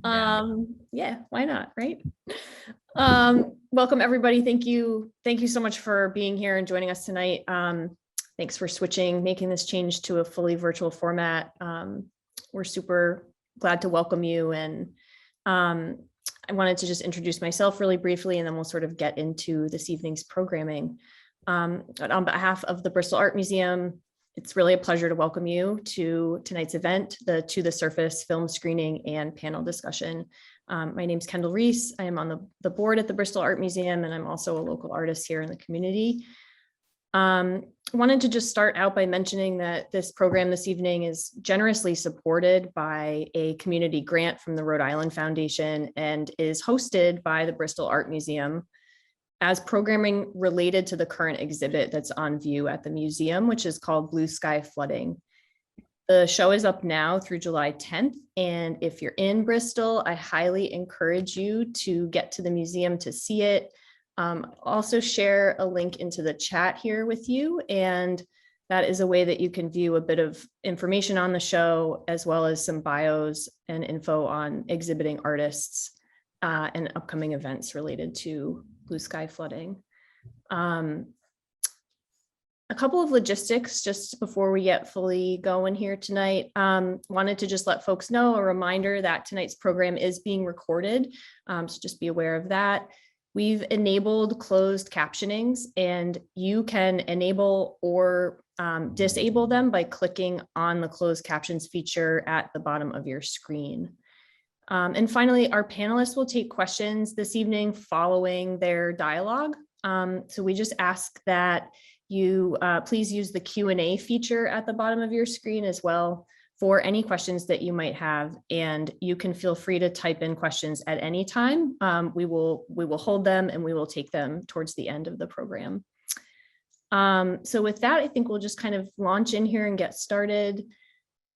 Yeah, why not, right? Welcome everybody. Thank you so much for being here and joining us tonight. Thanks for making this change to a fully virtual format. We're super glad to welcome you, and I wanted to just introduce myself really briefly, and then we'll sort of get into this evening's programming. But on behalf of the Bristol Art Museum, it's really a pleasure to welcome you to tonight's event, the To the Surface film screening and panel discussion. My name is Kendall Reiss. I am on the board at the Bristol Art Museum, and I'm also a local artist here in the community. I wanted to just start out by mentioning that this program this evening is generously supported by a community grant from the Rhode Island Foundation and is hosted by the Bristol Art Museum as programming related to the current exhibit that's on view at the museum, which is called Blue Sky Flooding. The show is up now through July 10th, and if you're in Bristol, I highly encourage you to get to the museum to see it. Also share a link into the chat here with you, and that is a way that you can view a bit of information on the show, as well as some bios and info on exhibiting artists and upcoming events related to Blue Sky Flooding. A couple of logistics just before we get fully going here tonight. Wanted to just let folks know, a reminder that tonight's program is being recorded, so just be aware of that. We've enabled closed captionings, and you can enable or disable them by clicking on the closed captions feature at the bottom of your screen. And finally, our panelists will take questions this evening following their dialogue. So we just ask that you please use the Q&A feature at the bottom of your screen as well for any questions that you might have, and you can feel free to type in questions at any time. We will hold them and we will take them towards the end of the program. So with that, I think we'll just kind of launch in here and get started.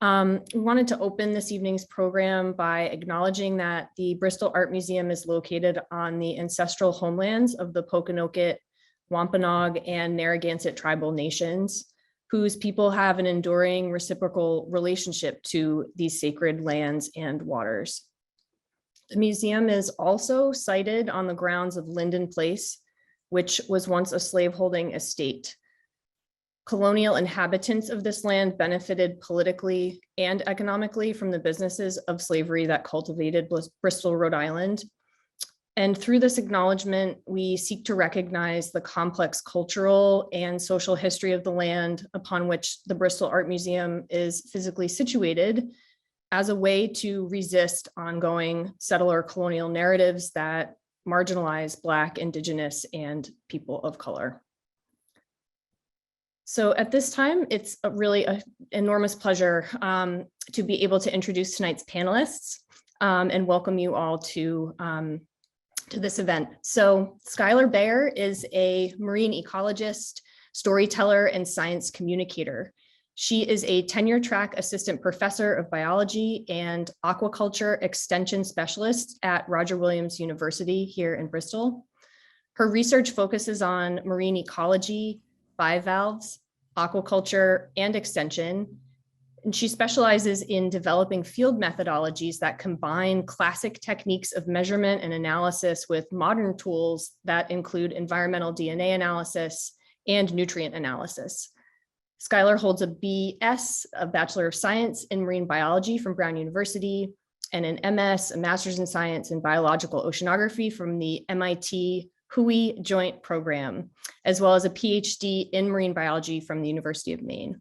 We wanted to open this evening's program by acknowledging that the Bristol Art Museum is located on the ancestral homelands of the Pokanoket, Wampanoag, and Narragansett tribal nations, whose people have an enduring reciprocal relationship to these sacred lands and waters. The museum is also sited on the grounds of Linden Place, which was once a slaveholding estate. Colonial inhabitants of this land benefited politically and economically from the businesses of slavery that cultivated Bristol, Rhode Island. And through this acknowledgement, we seek to recognize the complex cultural and social history of the land upon which the Bristol Art Museum is physically situated, as a way to resist ongoing settler colonial narratives that marginalize Black, Indigenous, and people of color. So at this time, it's an enormous pleasure to be able to introduce tonight's panelists and welcome you all to this event. So Skylar Bayer is a marine ecologist, storyteller, and science communicator. She is a tenure-track assistant professor of biology and aquaculture extension specialist at Roger Williams University here in Bristol. Her research focuses on marine ecology, bivalves, aquaculture, and extension. And she specializes in developing field methodologies that combine classic techniques of measurement and analysis with modern tools that include environmental DNA analysis and nutrient analysis. Skylar holds a BS, a Bachelor of Science in Marine Biology from Brown University, and an MS, a Master's in Science in Biological Oceanography from the MIT Hui Joint Program, as well as a PhD in Marine Biology from the University of Maine.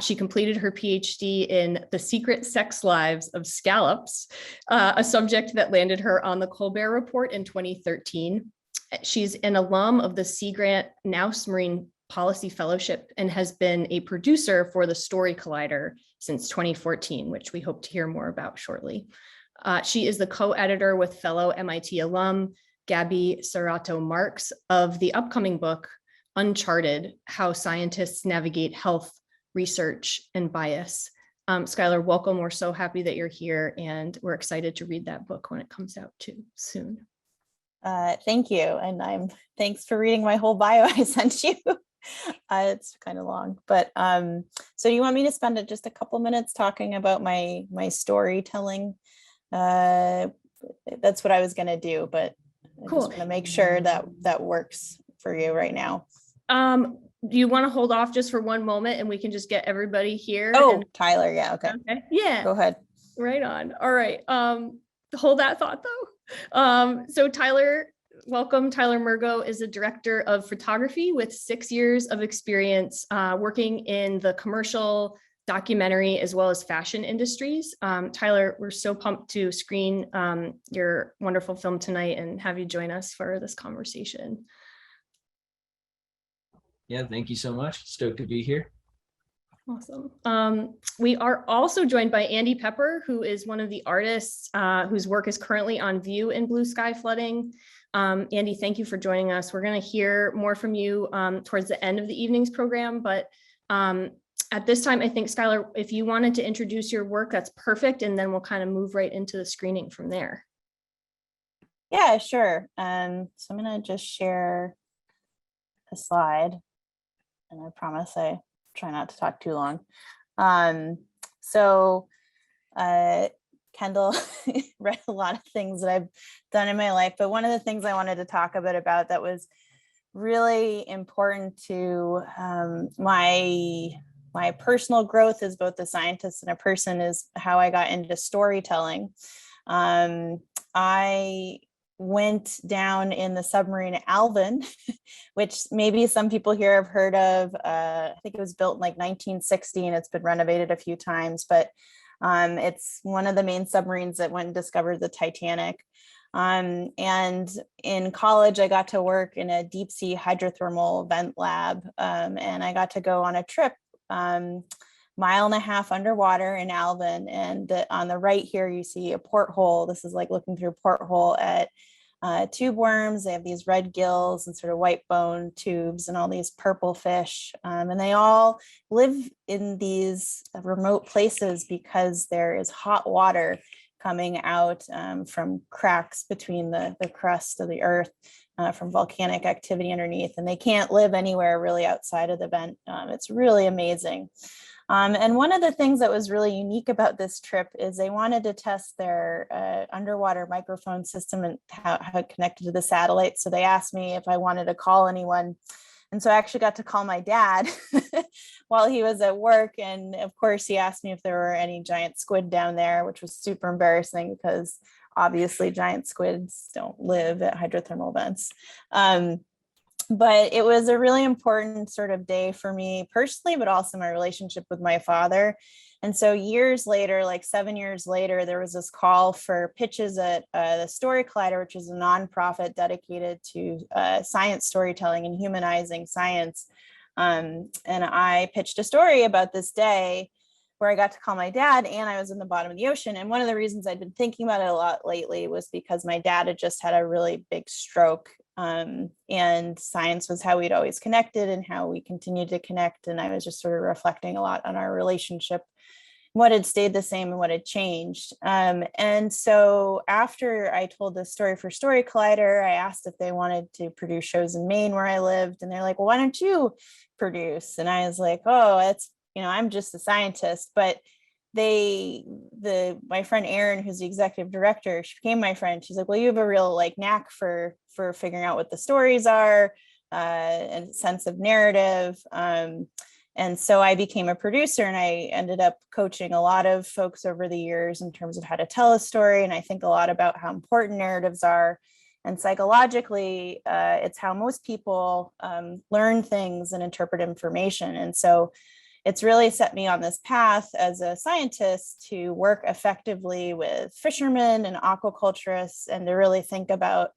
She completed her PhD in The Secret Sex Lives of Scallops, a subject that landed her on the Colbert Report in 2013. She's an alum of the Sea Grant Naus Marine Policy Fellowship and has been a producer for the Story Collider since 2014, which we hope to hear more about shortly. She is the co-editor with fellow MIT alum Gabby Serato-Marks of the upcoming book, Uncharted: How Scientists Navigate Health, Research, and Bias. Skylar, welcome. We're so happy that you're here, and we're excited to read that book when it comes out too soon. Thank you, and thanks for reading my whole bio I sent you. It's kind of long, but so you want me to spend just a couple minutes talking about my storytelling that's what I was going to do, but I Cool. just want to make sure that that works for you right now. Do you want to hold off just for one moment and we can just get everybody here? Oh, Tyler. Yeah. Okay. Yeah. Go ahead. Right on. All right. Hold that thought though. So Tyler, welcome. Tyler Murgo is a director of photography with 6 years of experience working in the commercial, documentary, as well as fashion industries. Tyler, we're so pumped to screen your wonderful film tonight and have you join us for this conversation. Yeah, thank you so much. Stoked to be here. Awesome. We are also joined by Andy Pepper, who is one of the artists whose work is currently on view in blue sky flooding. Andy, thank you for joining us. We're going to hear more from you towards the end of the evening's program, but at this time, I think, Skylar, if you wanted to introduce your work, that's perfect, and then we'll kind of move right into the screening from there. Yeah, sure. So I'm going to just share a slide, and I promise I try not to talk too long. Kendall read a lot of things that I've done in my life, but one of the things I wanted to talk a bit about that was really important to my personal growth as both a scientist and a person is how I got into storytelling. I went down in the submarine Alvin, which maybe some people here have heard of. I think it was built in like 1960 and it's been renovated a few times, but it's one of the main submarines that went and discovered the Titanic. And in college, I got to work in a deep sea hydrothermal vent lab, and I got to go on a trip 1.5 miles underwater in Alvin. And on the right here, you see a porthole. This is like looking through a porthole at tube worms. They have these red gills and sort of white bone tubes and all these purple fish. And they all live in these remote places because there is hot water coming out from cracks between the crust of the earth from volcanic activity underneath. And they can't live anywhere really outside of the vent. It's really amazing. And one of the things that was really unique about this trip is they wanted to test their underwater microphone system and how it connected to the satellite. So they asked me if I wanted to call anyone. And so I actually got to call my dad while he was at work. And of course, he asked me if there were any giant squid down there, which was super embarrassing because obviously giant squids don't live at hydrothermal vents. But it was a really important sort of day for me personally, but also my relationship with my father. And so years later, like 7 years later, there was this call for pitches at the Story Collider, which is a nonprofit dedicated to science storytelling and humanizing science. And I pitched a story about this day where I got to call my dad and I was in the bottom of the ocean. And one of the reasons I'd been thinking about it a lot lately was because my dad had just had a really big stroke. And science was how we'd always connected and how we continued to connect. And I was just sort of reflecting a lot on our relationship, what had stayed the same and what had changed. And so after I told this story for Story Collider, I asked if they wanted to produce shows in Maine where I lived. And they're like, well, why don't you produce? And I was like, oh, it's, I'm just a scientist. But my friend Erin, who's the executive director, she became my friend. She's like, well, you have a real knack for figuring out what the stories are, and sense of narrative. And so I became a producer and I ended up coaching a lot of folks over the years in terms of how to tell a story. And I think a lot about how important narratives are. And psychologically, it's how most people learn things and interpret information. And so it's really set me on this path as a scientist to work effectively with fishermen and aquaculturists and to really think about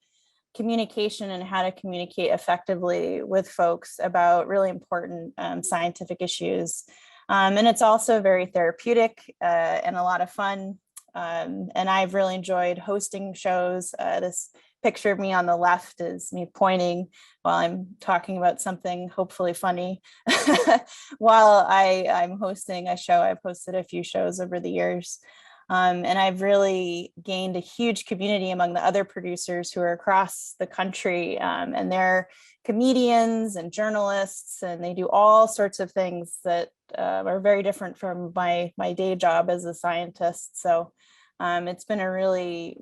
communication and how to communicate effectively with folks about really important scientific issues. And it's also very therapeutic and a lot of fun. And I've really enjoyed hosting shows. This picture of me on the left is me pointing while I'm talking about something hopefully funny while I'm hosting a show. I've hosted a few shows over the years. And I've really gained a huge community among the other producers who are across the country, and they're comedians and journalists, and they do all sorts of things that are very different from my day job as a scientist. So It's been a really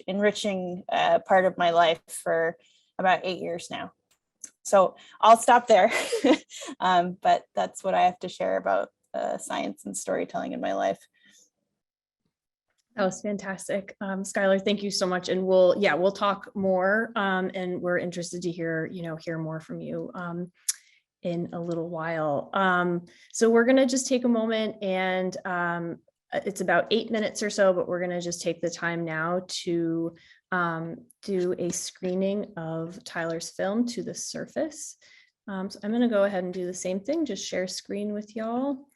enriching part of my life for about 8 years now. So I'll stop there. But that's what I have to share about science and storytelling in my life. That was fantastic. Skylar, thank you so much. And we'll talk more. And we're interested to hear more from you in a little while. So we're going to just take a moment, and it's about 8 minutes or so, but we're going to just take the time now to do a screening of Tyler's film, To the Surface. So I'm going to go ahead and do the same thing, just share screen with y'all.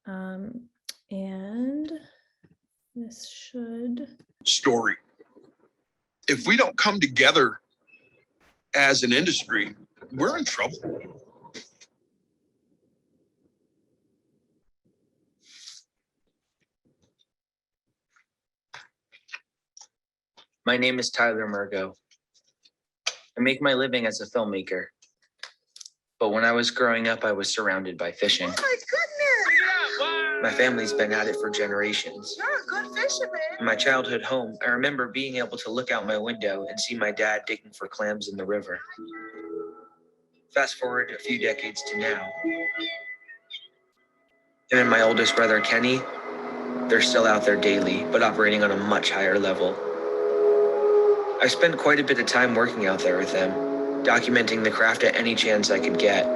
And this should... Story. If we don't come together as an industry, we're in trouble. My name is Tyler Murgo. I make my living as a filmmaker. But when I was growing up, I was surrounded by fishing. Oh my goodness! My family's been at it for generations. You're a good fisherman. In my childhood home, I remember being able to look out my window and see my dad digging for clams in the river. Fast forward a few decades to now. Him and my oldest brother, Kenny, they're still out there daily, but operating on a much higher level. I spent quite a bit of time working out there with them, documenting the craft at any chance I could get,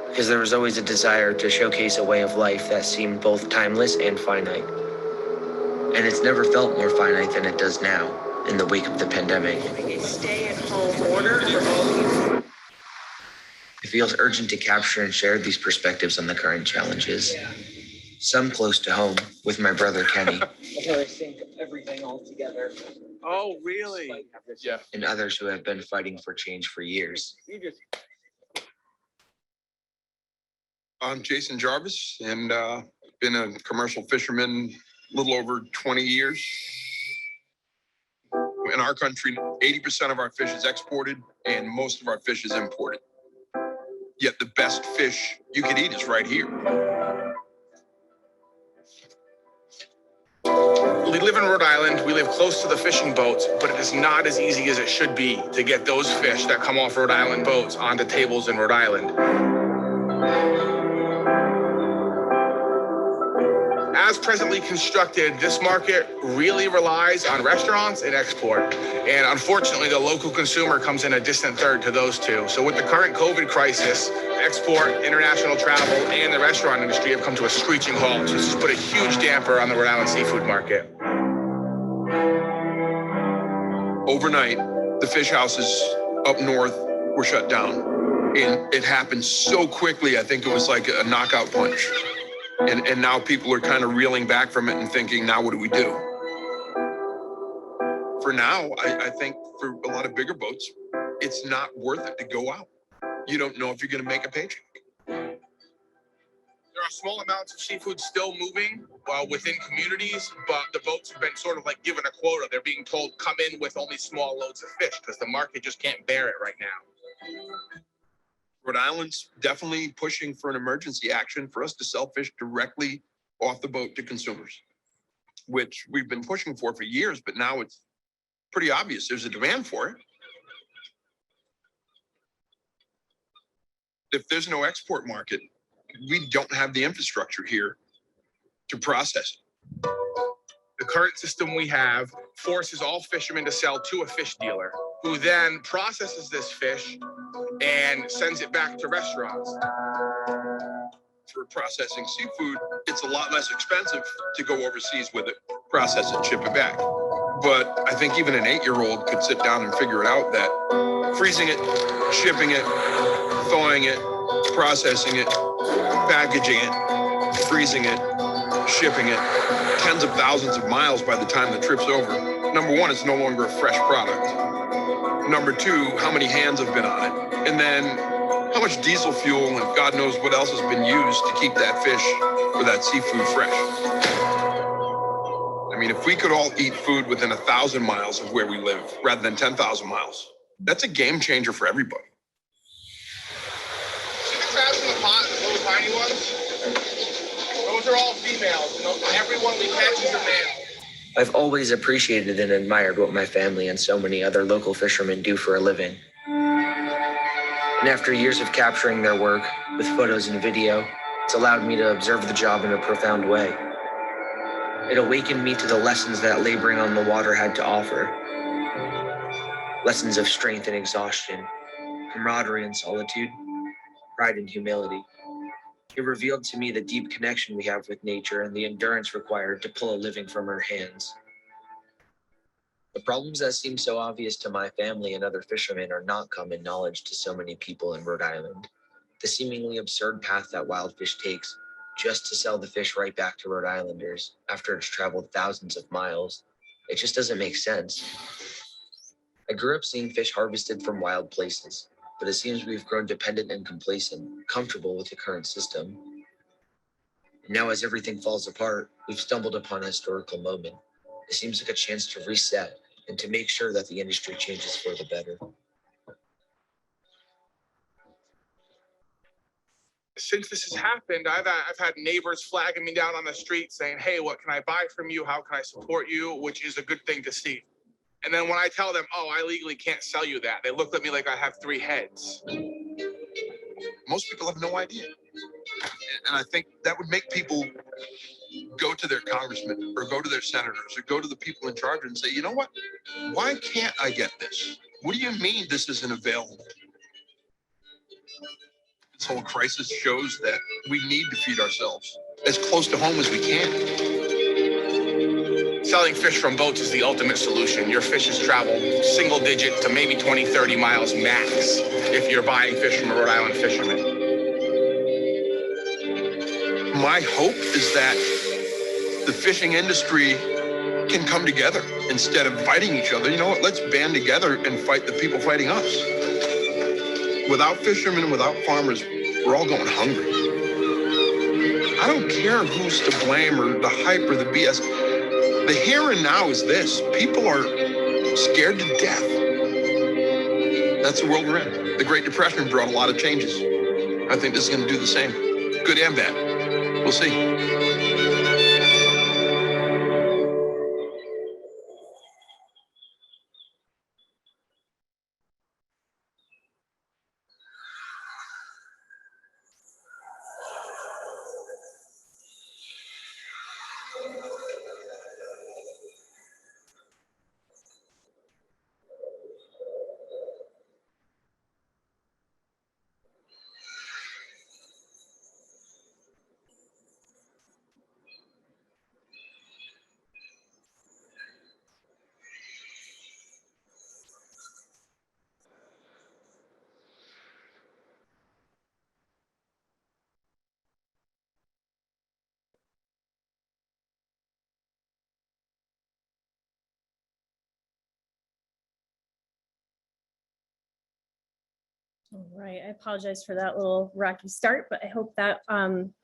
because there was always a desire to showcase a way of life that seemed both timeless and finite. And it's never felt more finite than it does now, in the wake of the pandemic. A stay-at-home order for all people. It feels urgent to capture and share these perspectives on the current challenges. Some close to home, with my brother Kenny. I think everything all together. Oh, really? Yeah. And others who have been fighting for change for years. I'm Jason Jarvis, and been a commercial fisherman a little over 20 years. In our country, 80% of our fish is exported and most of our fish is imported. Yet the best fish you could eat is right here. We live in Rhode Island. We live close to the fishing boats, but it is not as easy as it should be to get those fish that come off Rhode Island boats onto tables in Rhode Island. As presently constructed, this market really relies on restaurants and export. And unfortunately, the local consumer comes in a distant third to those two. So with the current COVID crisis, export, international travel, and the restaurant industry have come to a screeching halt. So this has put a huge damper on the Rhode Island seafood market. Overnight, the fish houses up north were shut down. And it happened so quickly, I think it was like a knockout punch. And now people are kind of reeling back from it and thinking, now what do we do? For now, I think for a lot of bigger boats, it's not worth it to go out. You don't know if you're going to make a paycheck. There are small amounts of seafood still moving within communities, but the boats have been sort of like given a quota. They're being told, come in with only small loads of fish because the market just can't bear it right now. Rhode Island's definitely pushing for an emergency action for us to sell fish directly off the boat to consumers, which we've been pushing for years, but now it's pretty obvious there's a demand for it. If there's no export market, we don't have the infrastructure here to process it. The current system we have forces all fishermen to sell to a fish dealer, who then processes this fish and sends it back to restaurants. For processing seafood, it's a lot less expensive to go overseas with it, process it, ship it back. But I think even an 8-year-old could sit down and figure it out that freezing it, shipping it, thawing it, processing it, packaging it, freezing it, shipping it, tens of thousands of miles by the time the trip's over. Number one, it's no longer a fresh product. Number two, how many hands have been on it? And then how much diesel fuel and God knows what else has been used to keep that fish or that seafood fresh. I mean, if we could all eat food within 1,000 miles of where we live rather than 10,000 miles, that's a game changer for everybody. See the crabs in the pot, the little tiny ones? Those are all females, and every one we catch is a male. I've always appreciated and admired what my family and so many other local fishermen do for a living. And after years of capturing their work with photos and video, it's allowed me to observe the job in a profound way. It awakened me to the lessons that laboring on the water had to offer. Lessons of strength and exhaustion, camaraderie and solitude, pride and humility. It revealed to me the deep connection we have with nature and the endurance required to pull a living from her hands. The problems that seem so obvious to my family and other fishermen are not common knowledge to so many people in Rhode Island. The seemingly absurd path that wild fish takes just to sell the fish right back to Rhode Islanders after it's traveled thousands of miles, it just doesn't make sense. I grew up seeing fish harvested from wild places, but it seems we've grown dependent and complacent, comfortable with the current system. Now, as everything falls apart, we've stumbled upon a historical moment. It seems like a chance to reset and to make sure that the industry changes for the better. Since this has happened, I've had neighbors flagging me down on the street saying, hey, what can I buy from you? How can I support you? Which is a good thing to see. And then when I tell them, oh, I legally can't sell you that, they look at me like I have 3 heads. Most people have no idea. And I think that would make people go to their congressmen or go to their senators or go to the people in charge and say, you know what? Why can't I get this? What do you mean this isn't available? This whole crisis shows that we need to feed ourselves as close to home as we can. Selling fish from boats is the ultimate solution. Your fishes travel single digit to maybe 20, 30 miles max if you're buying fish from a Rhode Island fisherman. My hope is that the fishing industry can come together instead of fighting each other. You know what? Let's band together and fight the people fighting us. Without fishermen, without farmers, we're all going hungry. I don't care who's to blame or the hype or the BS. The here and now is this. People are scared to death. That's the world we're in. The Great Depression brought a lot of changes. I think this is going to do the same. Good and bad. We'll see. All right, I apologize for that little rocky start, but I hope that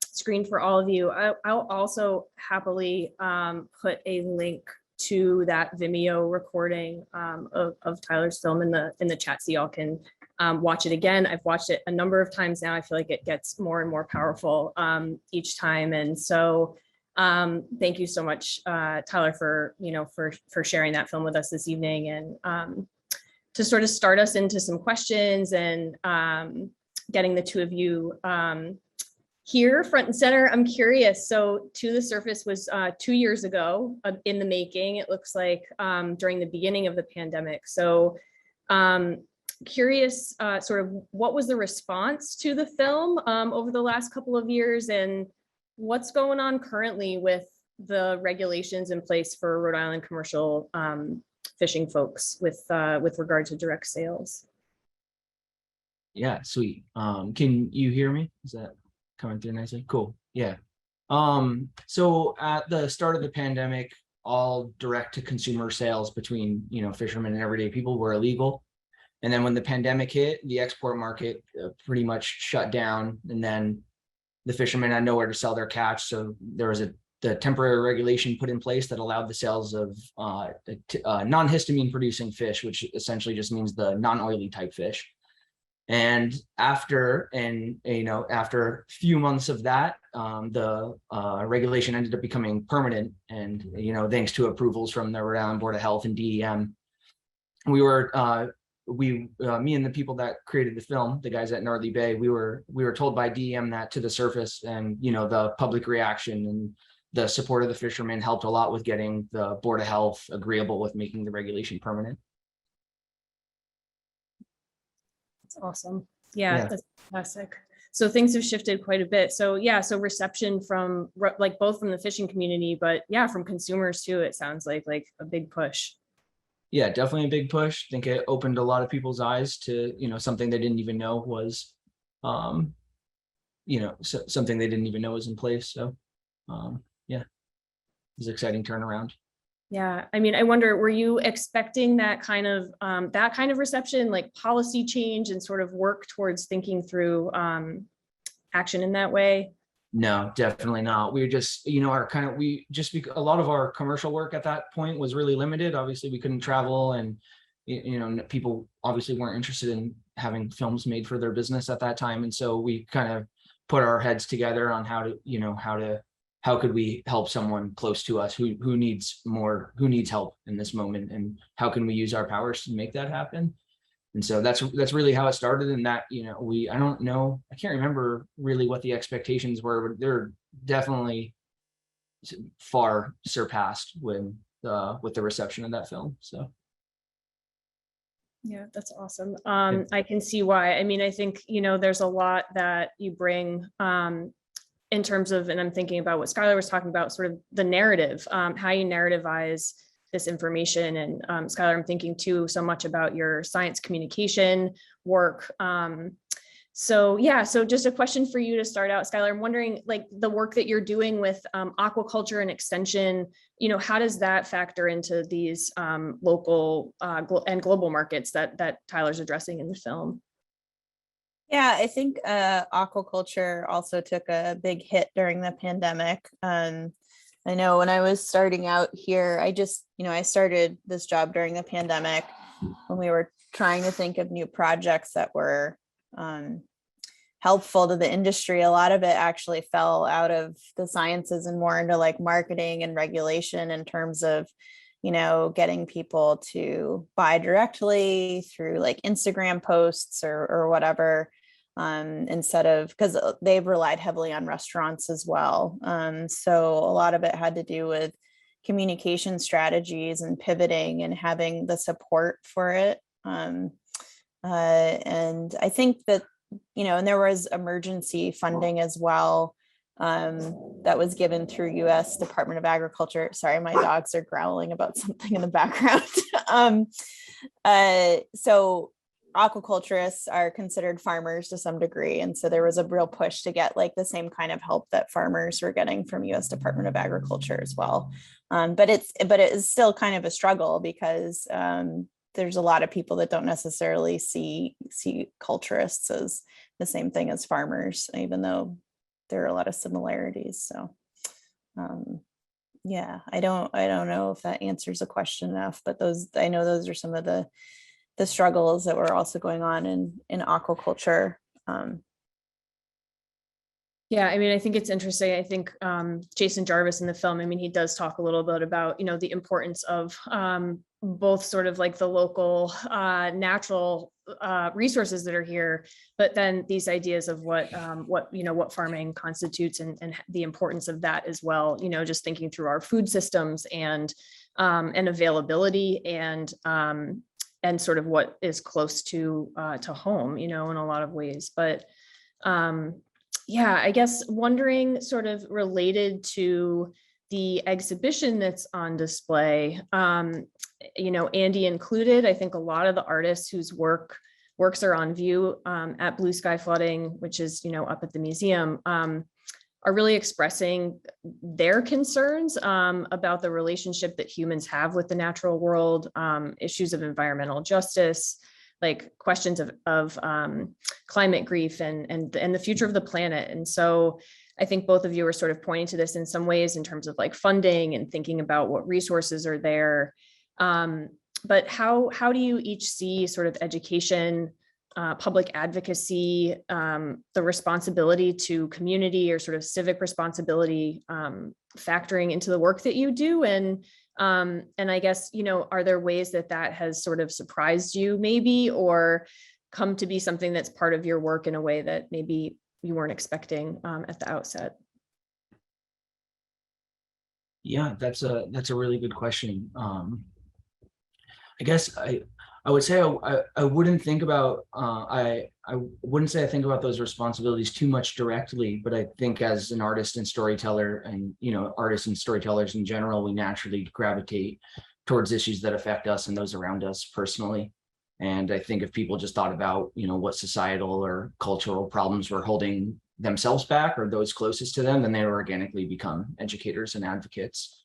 screened for all of you. I'll also happily put a link to that Vimeo recording of Tyler's film in the chat so y'all can watch it again. I've watched it a number of times now. I feel like it gets more and more powerful each time. And so thank you so much, Tyler, for sharing that film with us this evening, and to sort of start us into some questions and getting the two of you here front and center. I'm curious, so To the Surface was 2 years ago in the making, it looks like, during the beginning of the pandemic. So curious sort of what was the response to the film over the last couple of years, and what's going on currently with the regulations in place for Rhode Island commercial fishing folks with regard to direct sales? Yeah, sweet. Can you hear me? Is that coming through nicely? Cool. Yeah. So at the start of the pandemic, all direct to consumer sales between, fishermen and everyday people were illegal. And then when the pandemic hit, the export market pretty much shut down, and then the fishermen had nowhere to sell their catch. So there was the temporary regulation put in place that allowed the sales of non-histamine producing fish, which essentially just means the non-oily type fish. And after a few months of that, the regulation ended up becoming permanent. And, thanks to approvals from the Rhode Island Board of Health and DEM, me and the people that created the film, the guys at Narragansett Bay, we were told by DEM that to the surface, and, the public reaction and the support of the fishermen helped a lot with getting the Board of Health agreeable with making the regulation permanent. That's awesome. Yeah, Yeah. that's fantastic. So things have shifted quite a bit. So yeah, so reception from like both from the fishing community, but yeah, from consumers too, it sounds like a big push. Yeah, definitely a big push. I think it opened a lot of people's eyes to, something they didn't even know was, something they didn't even know was in place. So, yeah, it was an exciting turnaround. Yeah, I mean, I wonder, were you expecting that kind of reception, like policy change and sort of work towards thinking through action in that way? No, definitely not. We were just, a lot of our commercial work at that point was really limited. Obviously, we couldn't travel, and people obviously weren't interested in having films made for their business at that time. And so we kind of put our heads together on how could we help someone close to us who needs help in this moment, and how can we use our powers to make that happen? And so that's really how it started. And that, I can't remember really what the expectations were, but they're definitely far surpassed with the reception of that film. So. Yeah, that's awesome. I can see why. I mean, I think, there's a lot that you bring in terms of, and I'm thinking about what Skylar was talking about, sort of the narrative, how you narrativize this information. And Skylar, I'm thinking too so much about your science communication work. So just a question for you to start out, Skylar. I'm wondering, like, the work that you're doing with aquaculture and extension, how does that factor into these local and global markets that Tyler's addressing in the film? Yeah, I think aquaculture also took a big hit during the pandemic. I know when I was starting out here, I started this job during the pandemic when we were trying to think of new projects that were helpful to the industry. A lot of it actually fell out of the sciences and more into like marketing and regulation in terms of, getting people to buy directly through like Instagram posts or whatever. Instead of, because they've relied heavily on restaurants as well. So a lot of it had to do with communication strategies and pivoting and having the support for it. And I think that, and there was emergency funding as well that was given through U.S. Department of Agriculture. Sorry, my dogs are growling about something in the background. So aquaculturists are considered farmers to some degree. And so there was a real push to get like the same kind of help that farmers were getting from US Department of Agriculture as well. But it is still kind of a struggle because there's a lot of people that don't necessarily see culturists as the same thing as farmers, even though there are a lot of similarities. So yeah, I don't know if that answers the question enough, but I know those are some of the struggles that were also going on in aquaculture. Yeah, I mean, I think it's interesting. I think Jason Jarvis in the film, I mean, he does talk a little bit about, the importance of both sort of like the local natural resources that are here, but then these ideas of what farming constitutes and the importance of that as well, just thinking through our food systems and availability and sort of what is close to home, in a lot of ways. But yeah, I guess wondering, sort of related to the exhibition that's on display, Andy included, I think a lot of the artists whose works are on view at Blue Sky Flooding, which is, up at the museum, are really expressing their concerns about the relationship that humans have with the natural world, issues of environmental justice, like questions of climate grief and the future of the planet. And so I think both of you are sort of pointing to this in some ways in terms of like funding and thinking about what resources are there. But how do you each see sort of education public advocacy, the responsibility to community or sort of civic responsibility factoring into the work that you do? And I guess, are there ways that has sort of surprised you maybe, or come to be something that's part of your work in a way that maybe you weren't expecting at the outset? Yeah, that's a really good question. I guess I would say I wouldn't think about I wouldn't say I think about those responsibilities too much directly, but I think as an artist and storyteller, and artists and storytellers in general, we naturally gravitate towards issues that affect us and those around us personally. And I think if people just thought about what societal or cultural problems were holding themselves back or those closest to them, then they organically become educators and advocates.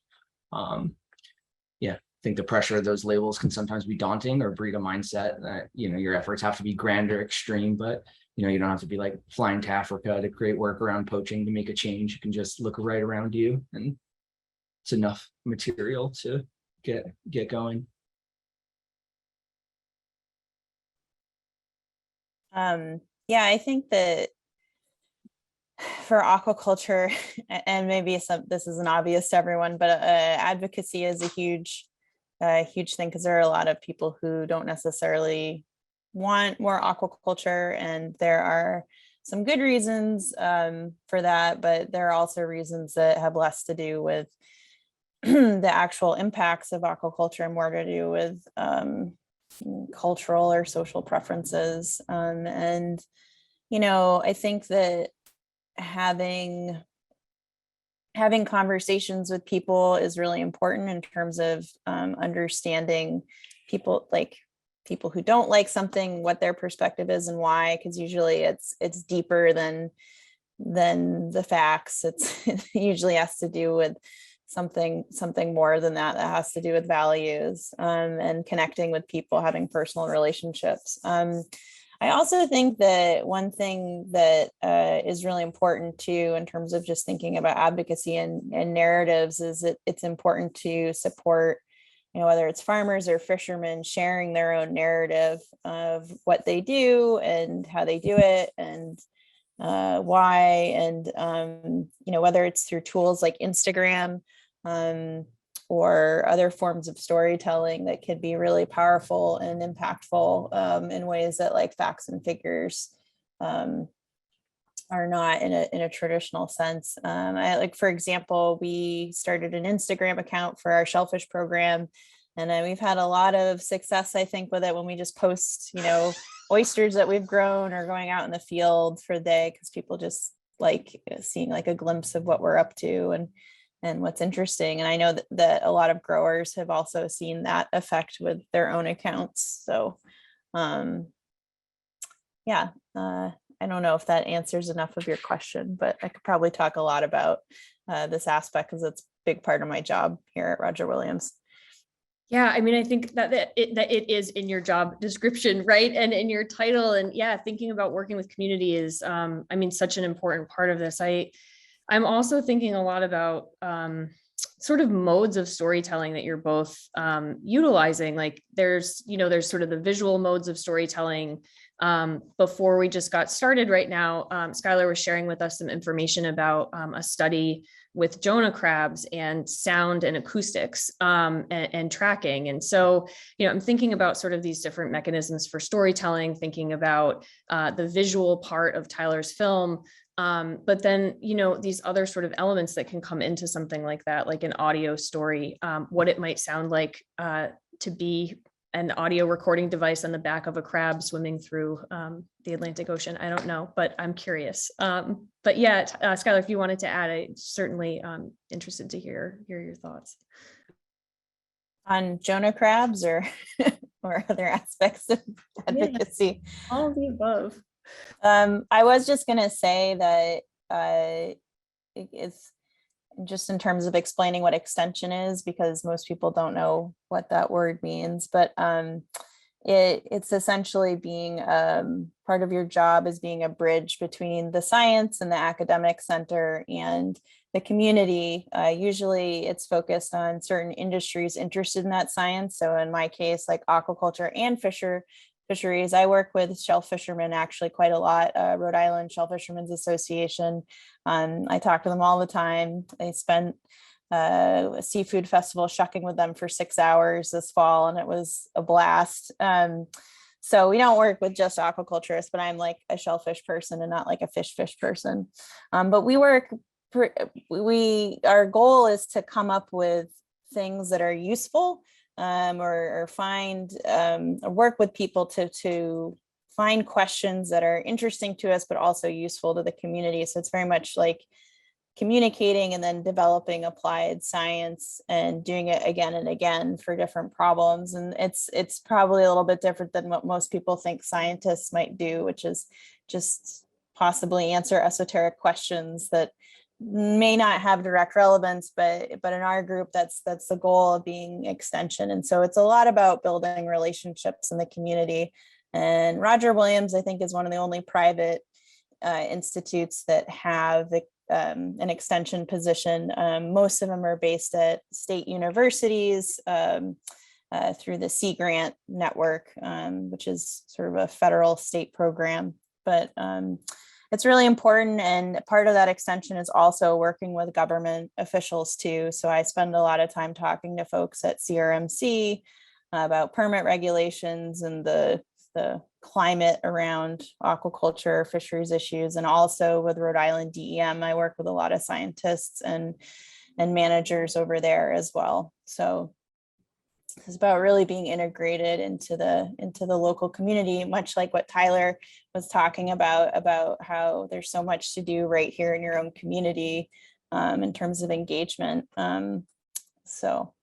Yeah, I think the pressure of those labels can sometimes be daunting or breed a mindset that your efforts have to be grand or extreme, but you don't have to be like flying to Africa to create work around poaching to make a change. You can just look right around you, and it's enough material to get going. Yeah, I think that for aquaculture, and maybe this isn't obvious to everyone, but advocacy is a huge thing, because there are a lot of people who don't necessarily want more aquaculture, and there are some good reasons for that, but there are also reasons that have less to do with the actual impacts of aquaculture and more to do with cultural or social preferences. And I think that having conversations with people is really important in terms of understanding people who don't like something, what their perspective is and why, because usually it's deeper than the facts. It usually has to do with something more than that has to do with values and connecting with people, having personal relationships. I also think that one thing that is really important too, in terms of just thinking about advocacy and narratives, is that it's important to support, whether it's farmers or fishermen, sharing their own narrative of what they do and how they do it and why, and whether it's through tools like Instagram or other forms of storytelling that could be really powerful and impactful in ways that like facts and figures are not in a traditional sense. For example, we started an Instagram account for our shellfish program, and we've had a lot of success, I think, with it when we just post, oysters that we've grown or going out in the field for the day, because people just like seeing like a glimpse of what we're up to and what's interesting. And I know that a lot of growers have also seen that effect with their own accounts. So I don't know if that answers enough of your question, but I could probably talk a lot about this aspect because it's a big part of my job here at Roger Williams. Yeah, I mean, I think that it is in your job description, right? And in your title. And yeah, thinking about working with community is, such an important part of this. I'm also thinking a lot about sort of modes of storytelling that you're both utilizing. Like there's sort of the visual modes of storytelling. Before we just got started right now, Skylar was sharing with us some information about a study with Jonah crabs and sound and acoustics and tracking. And so, I'm thinking about sort of these different mechanisms for storytelling, thinking about the visual part of Tyler's film. But then, these other sort of elements that can come into something like that, like an audio story, what it might sound like to be an audio recording device on the back of a crab swimming through the Atlantic Ocean. I don't know, but I'm curious. But yeah, Skylar, if you wanted to add, I'm certainly interested to hear your thoughts. On Jonah crabs or other aspects of advocacy? Yeah, all of the above. I was just going to say that it's just in terms of explaining what extension is, because most people don't know what that word means, but it's essentially being part of your job is being a bridge between the science and the academic center and the community. Usually it's focused on certain industries interested in that science. So in my case, like aquaculture and fisheries. I work with shell fishermen actually quite a lot, Rhode Island Shell Fishermen's Association. I talk to them all the time. I spent a seafood festival shucking with them for 6 hours this fall, and it was a blast. So we don't work with just aquaculturists, but I'm like a shellfish person and not like a fish person. But we work, our goal is to come up with things that are useful, or find, or work with people to find questions that are interesting to us, but also useful to the community. So it's very much like communicating and then developing applied science and doing it again and again for different problems. And it's probably a little bit different than what most people think scientists might do, which is just possibly answer esoteric questions that may not have direct relevance, but in our group, that's the goal of being extension. And so it's a lot about building relationships in the community. And Roger Williams, I think, is one of the only private institutes that have an extension position. Most of them are based at state universities through the Sea Grant network, which is sort of a federal state program. But it's really important. And part of that extension is also working with government officials too. So I spend a lot of time talking to folks at CRMC about permit regulations and the climate around aquaculture, fisheries issues, and also with Rhode Island DEM. I work with a lot of scientists and managers over there as well. So it's about really being integrated into the local community, much like what Tyler was talking about how there's so much to do right here in your own community in terms of engagement. So.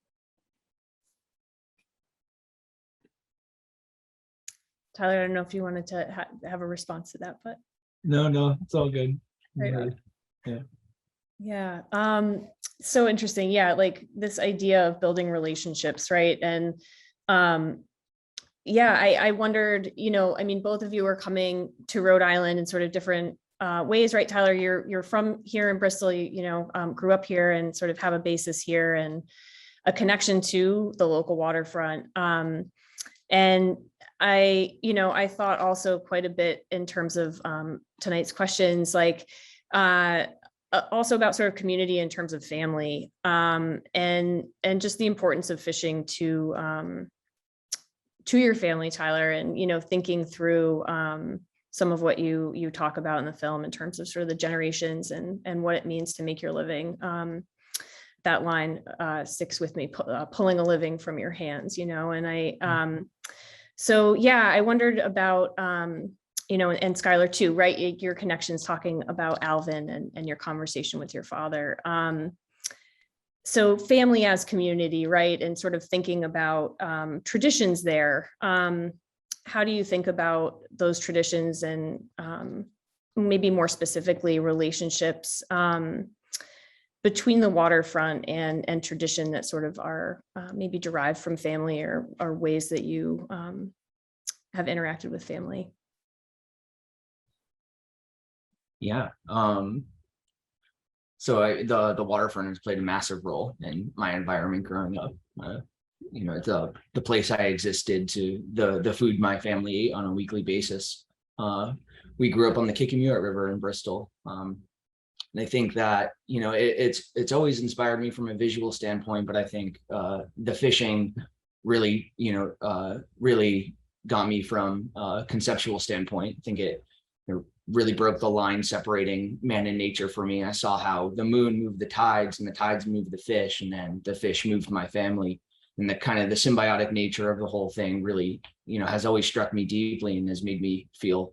Tyler, I don't know if you wanted to have a response to that, but. No, it's all good. Right. Yeah. Yeah. So interesting. Yeah. Like this idea of building relationships. Right. And yeah, I wondered, I mean, both of you are coming to Rhode Island in sort of different ways, right? Tyler, you're from here in Bristol, grew up here and sort of have a basis here and a connection to the local waterfront. And I thought also quite a bit in terms of tonight's questions, like also about sort of community in terms of family, and just the importance of fishing to your family, Tyler, and thinking through some of what you talk about in the film in terms of sort of the generations and what it means to make your living. That line sticks with me, pulling a living from your hands, and so yeah, I wondered about, and Skylar too, right? Your connections talking about Alvin and your conversation with your father. So family as community, right? And sort of thinking about traditions there. How do you think about those traditions and maybe more specifically relationships between the waterfront and tradition that sort of are maybe derived from family or ways that you have interacted with family? Yeah. So the waterfront has played a massive role in my environment growing up. It's the place I existed to, the food my family ate on a weekly basis. We grew up on the Kickamuit River in Bristol. And I think that, it's always inspired me from a visual standpoint, but I think the fishing really, really got me from a conceptual standpoint. I think it really broke the line separating man and nature for me. I saw how the moon moved the tides and the tides moved the fish, and then the fish moved my family. And the kind of the symbiotic nature of the whole thing really, has always struck me deeply and has made me feel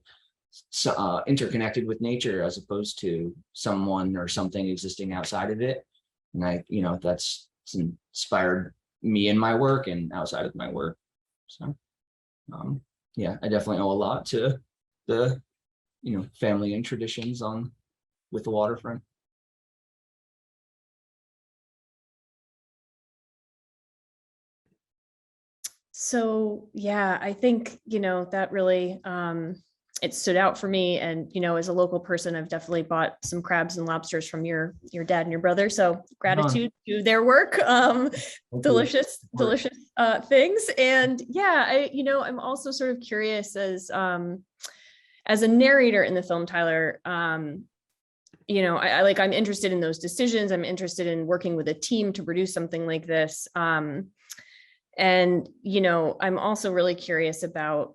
interconnected with nature as opposed to someone or something existing outside of it. And that's inspired me in my work and outside of my work. So yeah, I definitely owe a lot to the family and traditions with the waterfront. So yeah, I think that really it stood out for me. And, as a local person, I've definitely bought some crabs and lobsters from your dad and your brother. So gratitude to their work. Delicious things. And yeah, I'm also sort of curious as a narrator in the film, Tyler, I'm interested in those decisions. I'm interested in working with a team to produce something like this. And, I'm also really curious about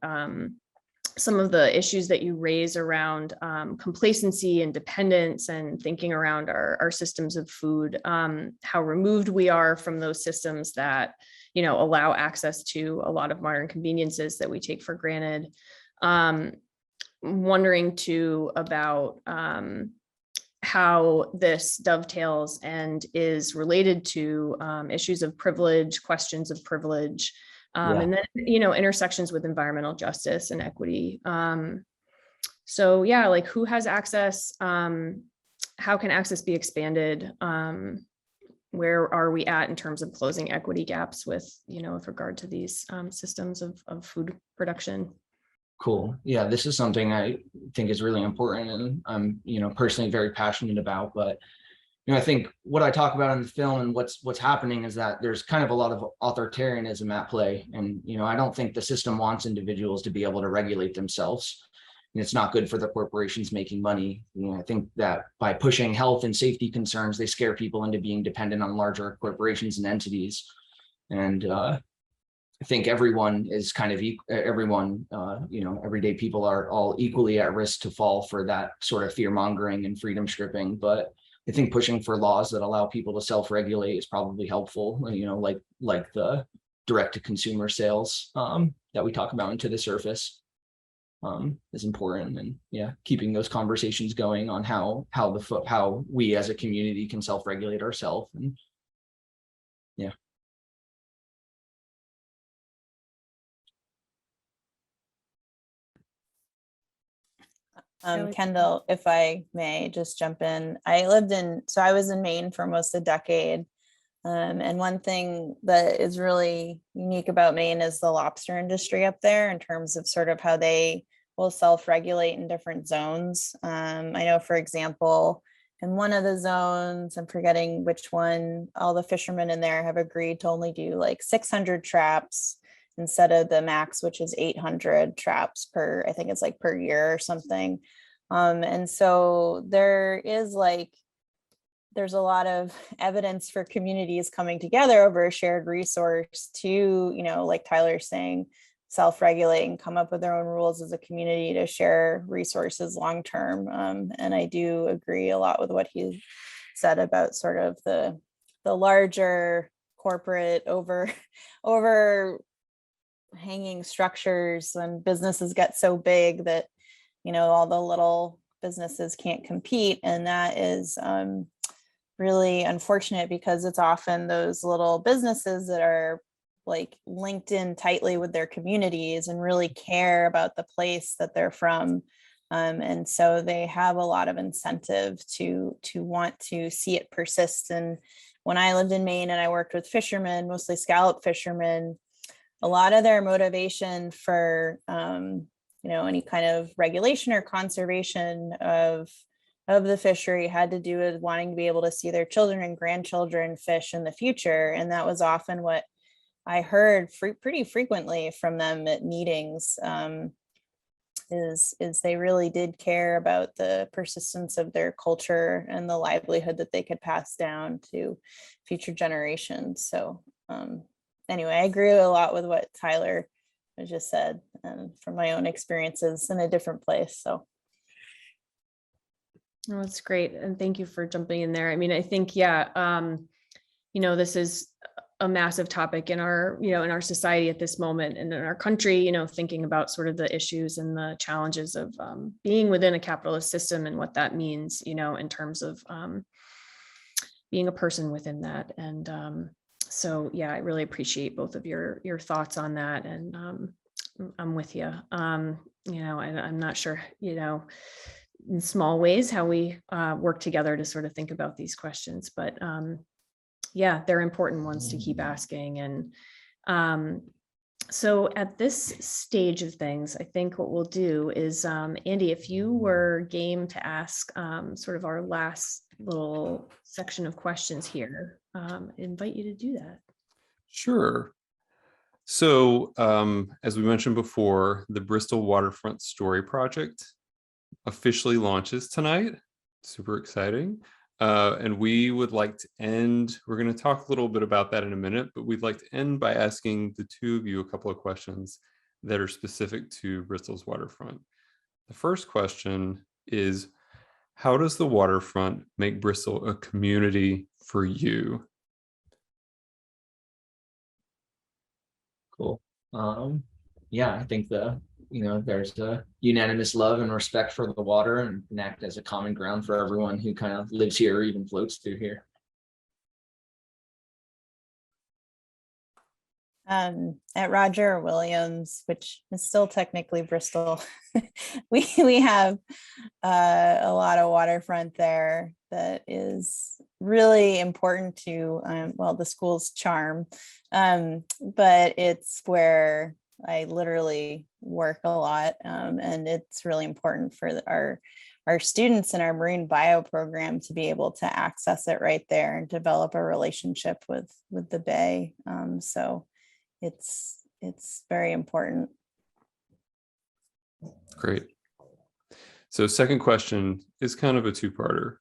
some of the issues that you raise around complacency and dependence and thinking around our systems of food, how removed we are from those systems that, allow access to a lot of modern conveniences that we take for granted. Wondering too about how this dovetails and is related to issues of privilege, questions of privilege, and then, intersections with environmental justice and equity. So yeah, like who has access? How can access be expanded? Where are we at in terms of closing equity gaps with regard to these systems of food production? Cool. Yeah, this is something I think is really important, and I'm, personally very passionate about. But I think what I talk about in the film and what's happening is that there's kind of a lot of authoritarianism at play, and I don't think the system wants individuals to be able to regulate themselves. And it's not good for the corporations making money. I think that by pushing health and safety concerns, they scare people into being dependent on larger corporations and entities. And I think everyone is kind of everyday people are all equally at risk to fall for that sort of fear mongering and freedom stripping. But I think pushing for laws that allow people to self-regulate is probably helpful, like the direct to consumer sales that we talk about into the surface is important. And yeah, keeping those conversations going on how we as a community can self-regulate ourselves. And yeah. Kendall, if I may just jump in, I was in Maine for almost a decade. And one thing that is really unique about Maine is the lobster industry up there in terms of sort of how they will self-regulate in different zones. I know, for example, in one of the zones, I'm forgetting which one, all the fishermen in there have agreed to only do like 600 traps instead of the max, which is 800 traps per year or something. And so there's a lot of evidence for communities coming together over a shared resource to, like Tyler's saying, self-regulate and come up with their own rules as a community to share resources long-term. And I do agree a lot with what he said about sort of the larger corporate hanging structures when businesses get so big that all the little businesses can't compete, and that is really unfortunate because it's often those little businesses that are like linked in tightly with their communities and really care about the place that they're from, and so they have a lot of incentive to want to see it persist. And when I lived in Maine and I worked with fishermen, mostly scallop fishermen, a lot of their motivation for any kind of regulation or conservation of the fishery had to do with wanting to be able to see their children and grandchildren fish in the future. And that was often what I heard pretty frequently from them at meetings, is they really did care about the persistence of their culture and the livelihood that they could pass down to future generations. So anyway, I agree a lot with what Tyler just said, from my own experiences in a different place. So. Oh, that's great. And thank you for jumping in there. I mean, I think, yeah, this is a massive topic in our society at this moment and in our country, thinking about sort of the issues and the challenges of being within a capitalist system and what that means, in terms of being a person within that. And so, yeah, I really appreciate both of your thoughts on that. And I'm with you. I'm not sure, in small ways how we work together to sort of think about these questions, but yeah, they're important ones to keep asking. And So at this stage of things, I think what we'll do is, Andy, if you were game to ask sort of our last little section of questions here, I invite you to do that. Sure. So as we mentioned before, the Bristol Waterfront Story Project officially launches tonight. Super exciting. And we would like to end, we're going to talk a little bit about that in a minute, but we'd like to end by asking the two of you a couple of questions that are specific to Bristol's waterfront. The first question is, how does the waterfront make Bristol a community for you? Cool. Yeah, I think there's a unanimous love and respect for the water and can act as a common ground for everyone who kind of lives here or even floats through here. At Roger Williams, which is still technically Bristol, we have a lot of waterfront there that is really important to well, the school's charm, but it's where I literally work a lot, and it's really important for our students in our marine bio program to be able to access it right there and develop a relationship with the bay. So it's very important. Great. So second question is kind of a two-parter.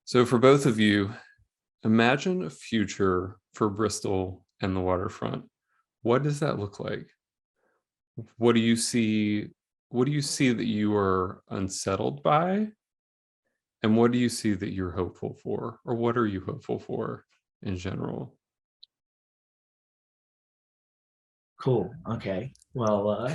So for both of you, imagine a future for Bristol and the waterfront. What does that look like? What do you see? What do you see that you are unsettled by? And what do you see that you're hopeful for? Or what are you hopeful for in general? Cool. Okay. Well,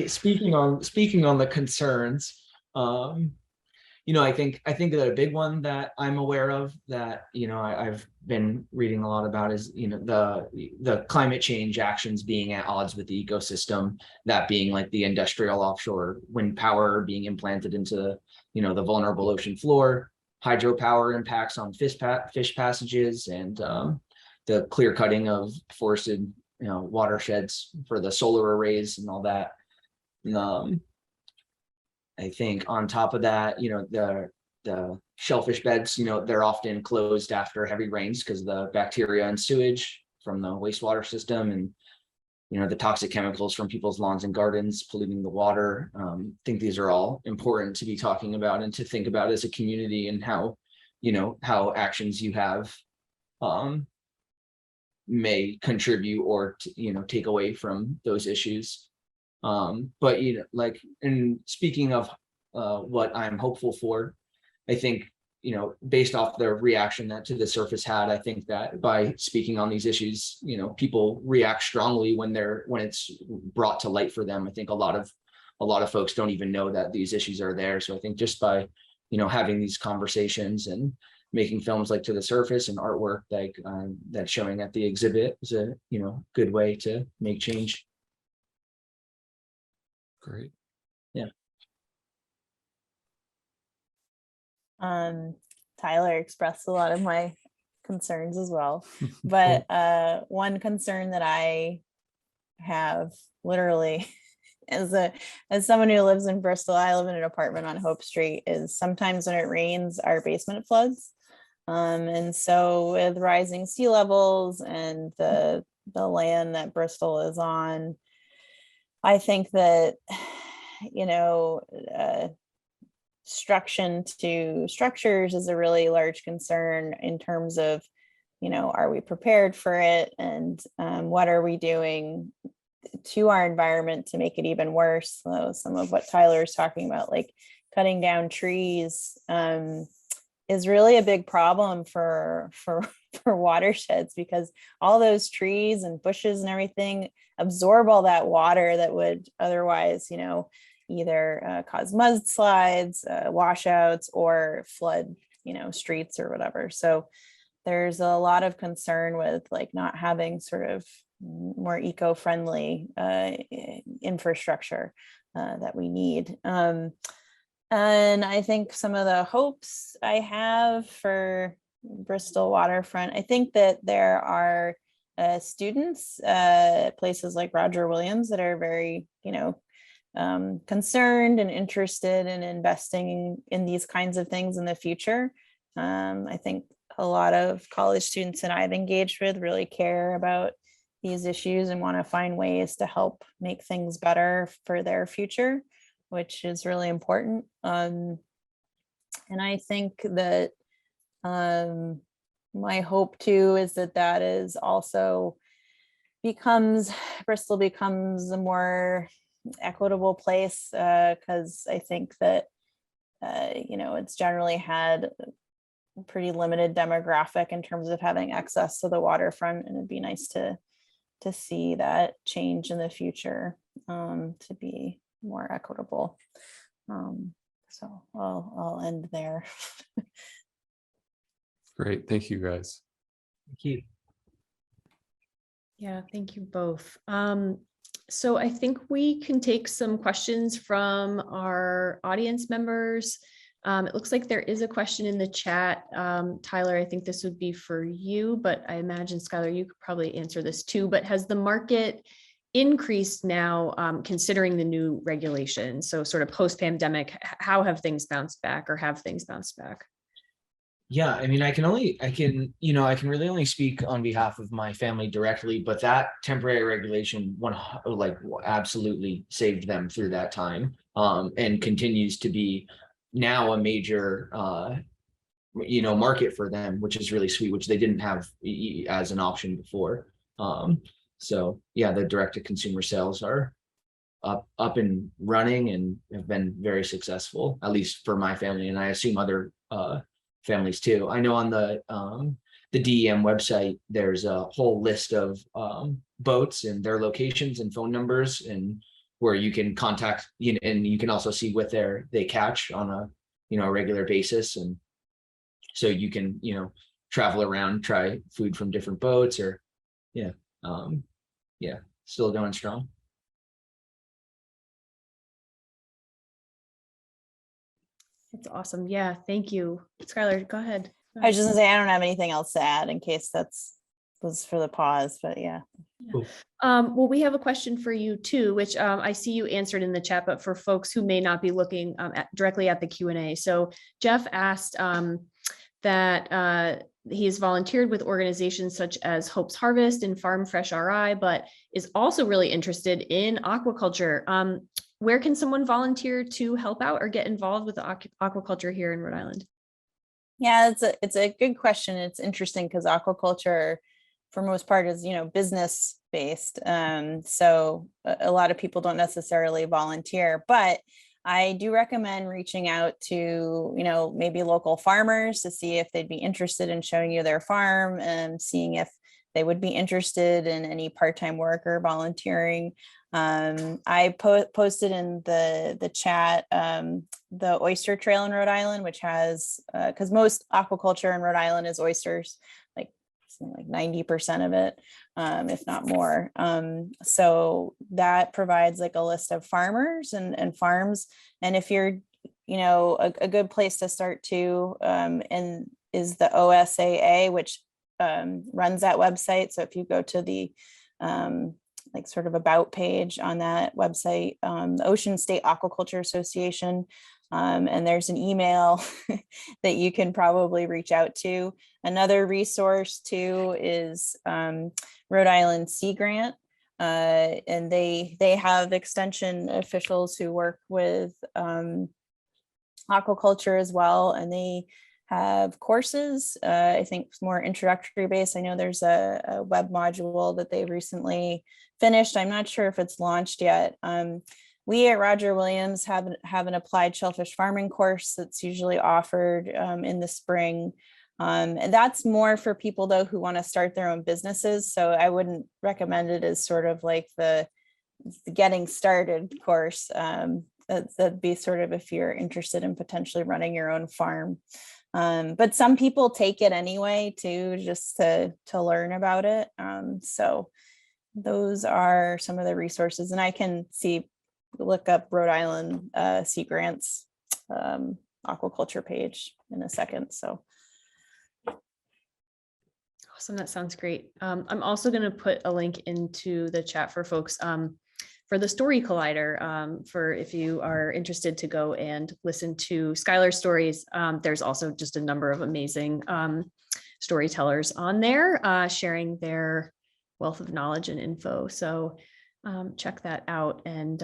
speaking on the concerns, I think that a big one that I'm aware of that I've been reading a lot about is the climate change actions being at odds with the ecosystem. That being like the industrial offshore wind power being implanted into the vulnerable ocean floor, hydropower impacts on fish passages, and the clear cutting of forested watersheds for the solar arrays and all that. I think on top of that, the shellfish beds, they're often closed after heavy rains because of the bacteria and sewage from the wastewater system, and the toxic chemicals from people's lawns and gardens polluting the water. I think these are all important to be talking about and to think about as a community, and how actions you have may contribute or take away from those issues. But in speaking of what I'm hopeful for, I think based off the reaction that To the Surface had, I think that by speaking on these issues, people react strongly when it's brought to light for them. I think a lot of folks don't even know that these issues are there. So I think just by having these conversations and making films like To the Surface and artwork like that's showing at the exhibit is a good way to make change. Great. Yeah. Tyler expressed a lot of my concerns as well, but one concern that I have literally as someone who lives in Bristol, I live in an apartment on Hope Street, is sometimes when it rains, our basement floods. And so with rising sea levels and the land that Bristol is on, I think that, obstruction to structures is a really large concern in terms of, are we prepared for it? And what are we doing to our environment to make it even worse? So some of what Tyler is talking about, like cutting down trees, is really a big problem for watersheds, because all those trees and bushes and everything absorb all that water that would otherwise, either cause mudslides, washouts, or flood, streets or whatever. So there's a lot of concern with like not having sort of more eco-friendly infrastructure that we need. And I think some of the hopes I have for Bristol waterfront, I think that there are students, places like Roger Williams that are very, concerned and interested in investing in these kinds of things in the future. I think a lot of college students that I've engaged with really care about these issues and want to find ways to help make things better for their future, which is really important. And I think that my hope too is that is also Bristol becomes a more equitable place, because I think that it's generally had a pretty limited demographic in terms of having access to the waterfront, and it'd be nice to see that change in the future, to be more equitable. So I'll end there. Great, thank you guys. Thank you. Yeah, thank you both. So I think we can take some questions from our audience members. It looks like there is a question in the chat. Tyler, I think this would be for you, but I imagine Skylar, you could probably answer this too. But has the market increased now, considering the new regulations? So sort of post-pandemic, how have things bounced back, or have things bounced back? Yeah, I mean, I can really only speak on behalf of my family directly, but that temporary regulation absolutely saved them through that time, and continues to be now a major market for them, which is really sweet, which they didn't have as an option before. So yeah, the direct to consumer sales are up and running and have been very successful, at least for my family, and I assume other families too. I know on the DEM website, there's a whole list of boats and their locations and phone numbers, and where you can contact, and you can also see what they catch on a regular basis, and so you can travel around, try food from different boats, or still going strong. That's awesome. Yeah, thank you. Skylar, go ahead. I was just gonna say, I don't have anything else to add in case was for the pause, but yeah. Cool. Well, we have a question for you too, which I see you answered in the chat, but for folks who may not be looking directly at the Q&A. So Jeff asked that he has volunteered with organizations such as Hope's Harvest and Farm Fresh RI, but is also really interested in aquaculture. Where can someone volunteer to help out or get involved with aquaculture here in Rhode Island? Yeah, it's a good question. It's interesting because aquaculture, for most part, is business based. So a lot of people don't necessarily volunteer, but I do recommend reaching out to maybe local farmers to see if they'd be interested in showing you their farm, and seeing if they would be interested in any part-time work or volunteering. I posted in the chat the oyster trail in Rhode Island, which has, because most aquaculture in Rhode Island is oysters, like 90% of it, if not more. So that provides like a list of farmers and farms. And if you're, a good place to start too, and is the OSAA, which runs that website. So if you go to the sort of about page on that website, the Ocean State Aquaculture Association, and there's an email that you can probably reach out to. Another resource too is Rhode Island Sea Grant, and they have extension officials who work with aquaculture as well, and they have courses, I think more introductory based. I know there's a web module that they recently finished. I'm not sure if it's launched yet. We at Roger Williams have an applied shellfish farming course that's usually offered in the spring. And that's more for people though who want to start their own businesses. So I wouldn't recommend it as sort of like the getting started course. That'd be sort of if you're interested in potentially running your own farm. But some people take it anyway too, just to learn about it. So those are some of the resources, and I can look up Rhode Island Sea Grants aquaculture page in a second. So Awesome, that sounds great. I'm also going to put a link into the chat for folks for the Story Collider, for if you are interested to go and listen to Skylar's stories. There's also just a number of amazing storytellers on there sharing their wealth of knowledge and info. So check that out. And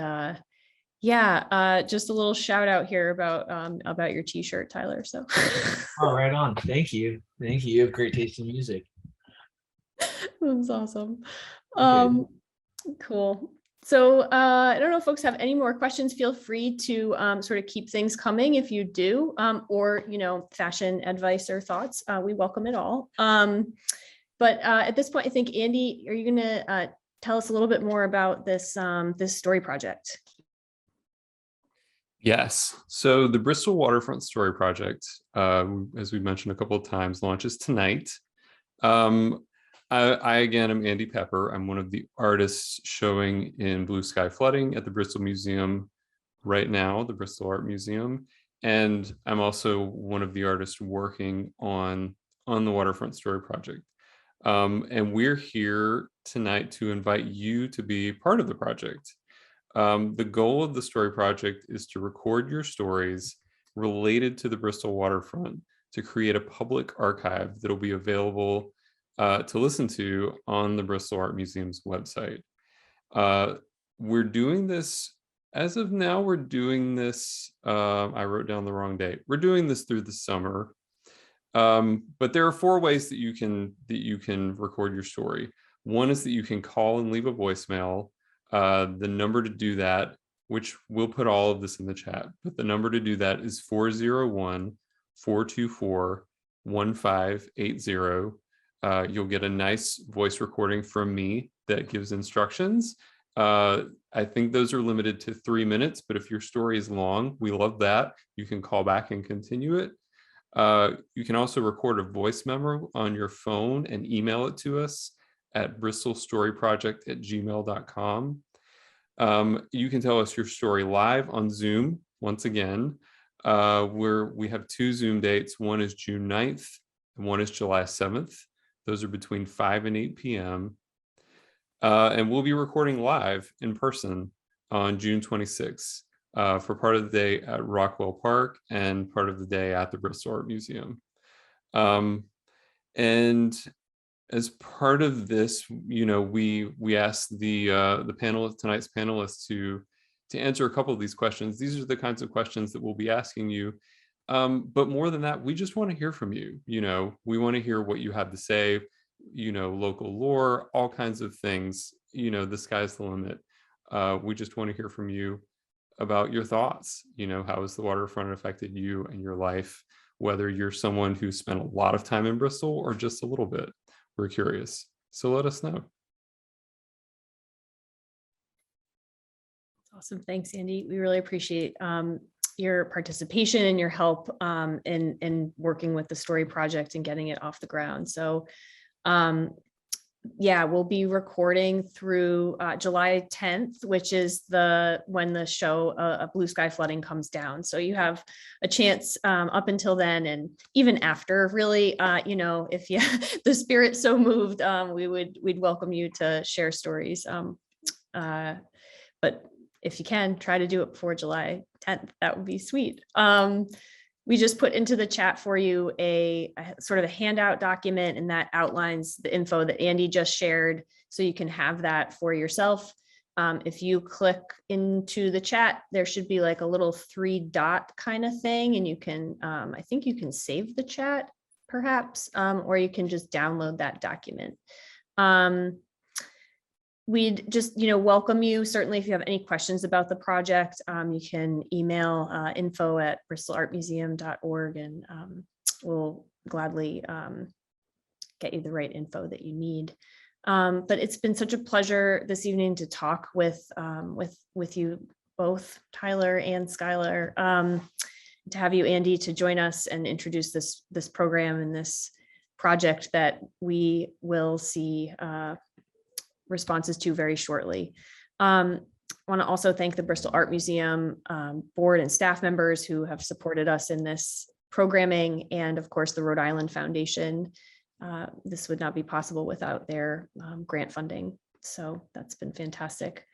yeah, just a little shout out here about your t-shirt, Tyler. So Oh, right on. Thank you. Thank you. You have great taste in music. that's awesome. Okay. Cool. So I don't know if folks have any more questions. Feel free to sort of keep things coming if you do, or, you know, fashion advice or thoughts. We welcome it all. But at this point, I think, Andy, are you going to tell us a little bit more about this this story project? Yes. So the Bristol Waterfront Story Project, as we mentioned a couple of times, launches tonight. I again am Andy Pepper. I'm one of the artists showing in Blue Sky Flooding at the Bristol Museum right now, the Bristol Art Museum. And I'm also one of the artists working on the Waterfront Story Project. And we're here tonight to invite you to be part of the project. The goal of the story project is to record your stories related to the Bristol waterfront to create a public archive that will be available to listen to on the Bristol Art Museum's website. We're doing this, as of now, we're doing this, I wrote down the wrong date. We're doing this through the summer. But there are 4 ways that you can record your story. One is that you can call and leave a voicemail. The number to do that, which we'll put all of this in the chat, but the number to do that is 401-424-1580. You'll get a nice voice recording from me that gives instructions. I think those are limited to 3 minutes, but if your story is long, we love that. You can call back and continue it. You can also record a voice memo on your phone and email it to us at bristolstoryproject@gmail.com. You can tell us your story live on Zoom. Once again, we have 2 Zoom dates. One is June 9th and one is July 7th. Those are between 5 and 8 p.m. And we'll be recording live in person on June 26th for part of the day at Rockwell Park and part of the day at the Bristol Art Museum. And as part of this, you know, we asked the tonight's panelists to answer a couple of these questions. These are the kinds of questions that we'll be asking you. But more than that, we just want to hear from you. You know, we want to hear what you have to say, you know, local lore, all kinds of things. You know, the sky's the limit. We just want to hear from you about your thoughts. You know, how has the waterfront affected you and your life? Whether you're someone who spent a lot of time in Bristol or just a little bit. We're curious. So let us know. Awesome. Thanks, Andy. We really appreciate your participation and your help in working with the story project and getting it off the ground. So yeah, we'll be recording through July 10th, which is when the show Blue Sky Flooding comes down. So you have a chance up until then, and even after, really, you know, if you the spirit so moved, we'd welcome you to share stories. But if you can, try to do it before July 10th. That would be sweet. We just put into the chat for you a sort of a handout document, and that outlines the info that Andy just shared, so you can have that for yourself. If you click into the chat, there should be like a little 3-dot kind of thing, and you can, I think you can save the chat perhaps, or you can just download that document. We'd just, you know, welcome you. Certainly, if you have any questions about the project, you can email info@bristolartmuseum.org, and we'll gladly get you the right info that you need. But it's been such a pleasure this evening to talk with you both, Tyler and Skylar, to have you, Andy, to join us and introduce this program and this project that we will see responses to very shortly. I want to also thank the Bristol Art Museum board and staff members who have supported us in this programming, and of course the Rhode Island Foundation this would not be possible without their grant funding. So that's been fantastic.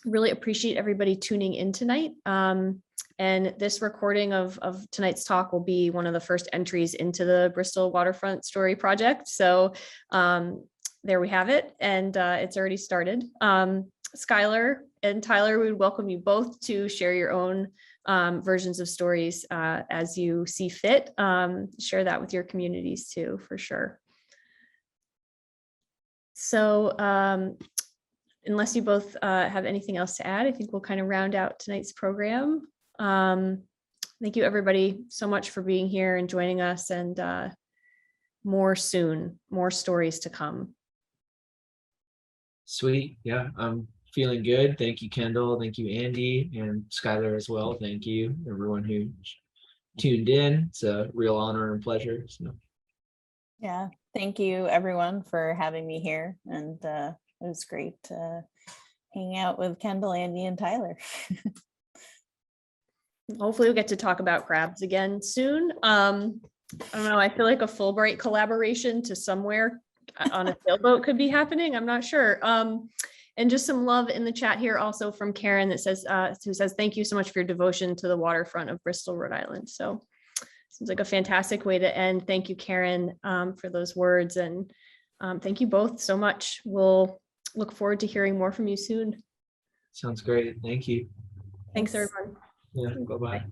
Really appreciate everybody tuning in tonight. And this recording of tonight's talk will be one of the first entries into the Bristol Waterfront Story Project. So there we have it, and it's already started. Skylar and Tyler, we would welcome you both to share your own versions of stories as you see fit. Share that with your communities too, for sure. So unless you both have anything else to add, I think we'll kind of round out tonight's program. Thank you everybody so much for being here and joining us, and more soon, more stories to come. Sweet. Yeah, I'm feeling good. Thank you, Kendall. Thank you, Andy, and Skylar as well. Thank you, everyone who tuned in. It's a real honor and pleasure. So. Yeah, thank you everyone for having me here, and it was great hanging out with Kendall, Andy, and Tyler. Hopefully we'll get to talk about crabs again soon. I don't know, I feel like a Fulbright collaboration to somewhere on a sailboat could be happening. I'm not sure. And just some love in the chat here also from Karen that says, who says, thank you so much for your devotion to the waterfront of Bristol, Rhode Island. So seems like a fantastic way to end. Thank you, Karen, for those words. And thank you both so much. We'll look forward to hearing more from you soon. Sounds great. Thank you. Thanks everyone. Yeah, bye-bye.